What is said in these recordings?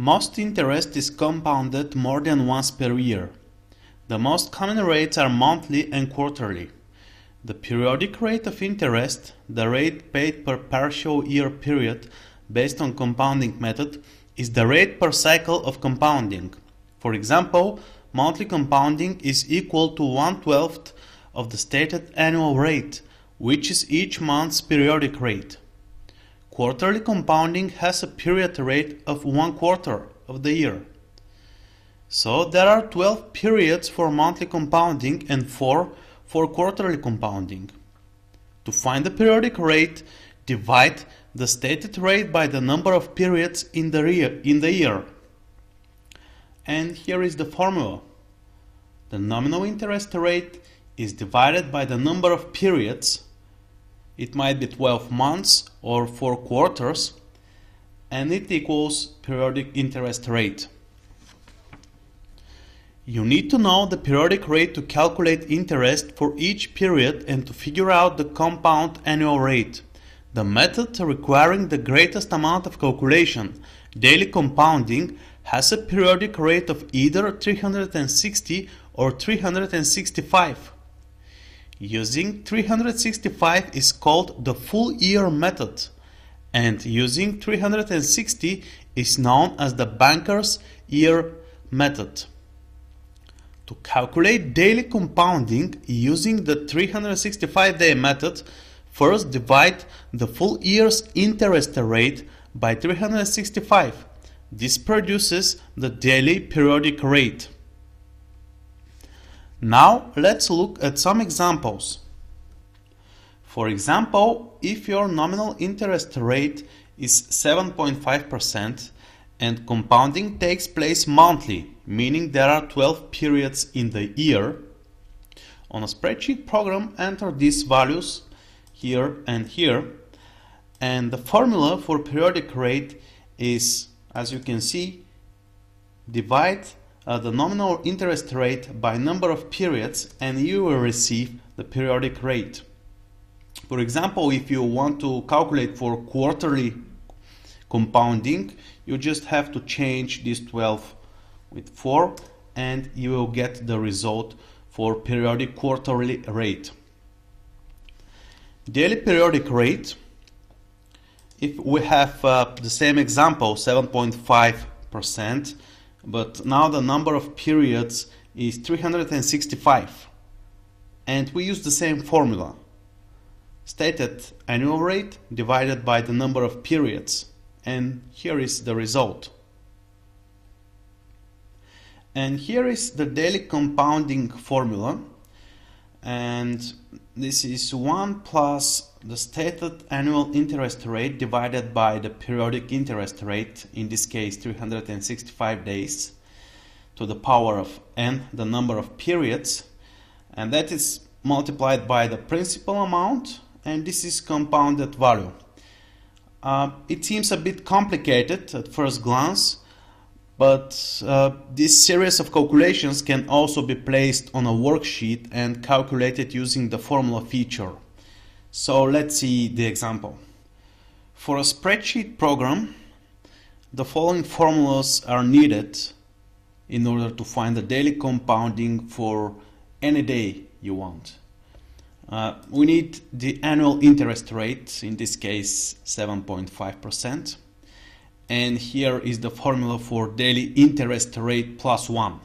Most interest is compounded more than once per year. The most common rates are monthly and quarterly. The periodic rate of interest, the rate paid per partial year period based on compounding method, is the rate per cycle of compounding. For example, monthly compounding is equal to 1/12 of the stated annual rate, which is each month's periodic rate. Quarterly compounding has a period rate of 1/4 of the year. So there are 12 periods for monthly compounding and 4 for quarterly compounding. To find the periodic rate, divide the stated rate by the number of periods in the year. And here is the formula. The nominal interest rate is divided by the number of periods. It might be 12 months or 4 quarters, and it equals periodic interest rate. You need to know the periodic rate to calculate interest for each period and to figure out the compound annual rate. The method requiring the greatest amount of calculation, daily compounding, has a periodic rate of either 360 or 365. Using 365 is called the full year method, and using 360 is known as the banker's year method. To calculate daily compounding using the 365-day method, first divide the full year's interest rate by 365. This produces the daily periodic rate. Now let's look at some examples. For example, if your nominal interest rate is 7.5% and compounding takes place monthly, meaning there are 12 periods in the year, on a spreadsheet program enter these values here and here, and the formula for periodic rate is, as you can see, divide the nominal interest rate by number of periods and you will receive the periodic rate. For example, if you want to calculate for quarterly compounding, you just have to change this 12 with 4 and you will get the result for periodic quarterly rate. Daily periodic rate, if we have the same example, 7.5%, but now the number of periods is 365 and we use the same formula, stated annual rate divided by the number of periods, and here is the result. And here is the daily compounding formula, and this is 1 plus the stated annual interest rate divided by the periodic interest rate, in this case 365 days, to the power of n, the number of periods, and that is multiplied by the principal amount, and this is compounded value. It seems a bit complicated at first glance, but this series of calculations can also be placed on a worksheet and calculated using the formula feature. So let's see the example. For a spreadsheet program, the following formulas are needed in order to find the daily compounding for any day you want. We need the annual interest rate, in this case 7.5%. And here is the formula for daily interest rate plus 1.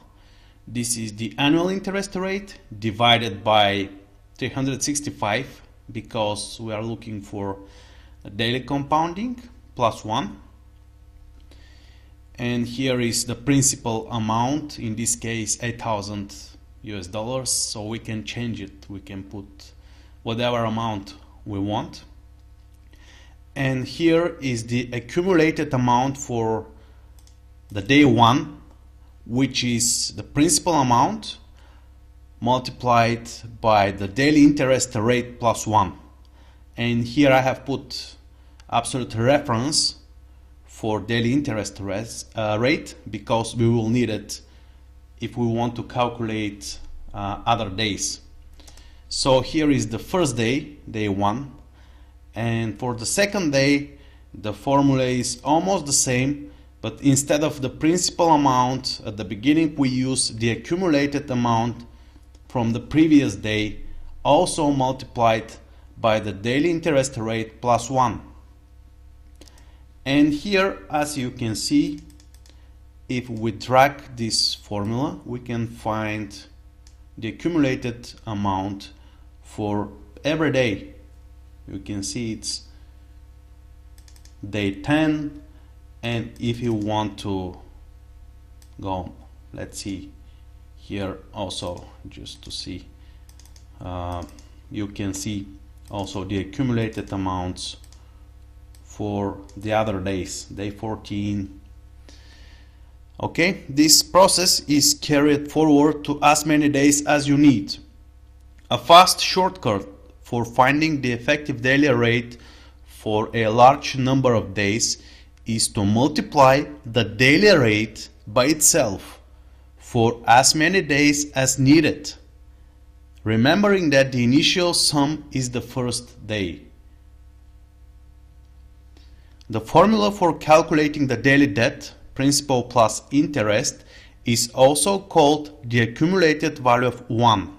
This is the annual interest rate divided by 365, because we are looking for a daily compounding, plus 1. And here is the principal amount, in this case $8,000, so we can change it, we can put whatever amount we want. And here is the accumulated amount for the day 1, which is the principal amount multiplied by the daily interest rate plus 1. And here I have put absolute reference for daily interest rate, because we will need it if we want to calculate other days. So here is the first day, day 1, and for the second day the formula is almost the same. But instead of the principal amount at the beginning, we use the accumulated amount from the previous day, also multiplied by the daily interest rate plus 1. And here, as you can see, if we drag this formula, we can find the accumulated amount for every day. You can see it's day 10, and if you want to go, let's see here also, just to see, you can see also the accumulated amounts for the other days, day 14. Okay, this process is carried forward to as many days as you need. A fast shortcut for finding the effective daily rate for a large number of days is to multiply the daily rate by itself for as many days as needed, remembering that the initial sum is the first day. The formula for calculating the daily debt, principal plus interest, is also called the accumulated value of 1.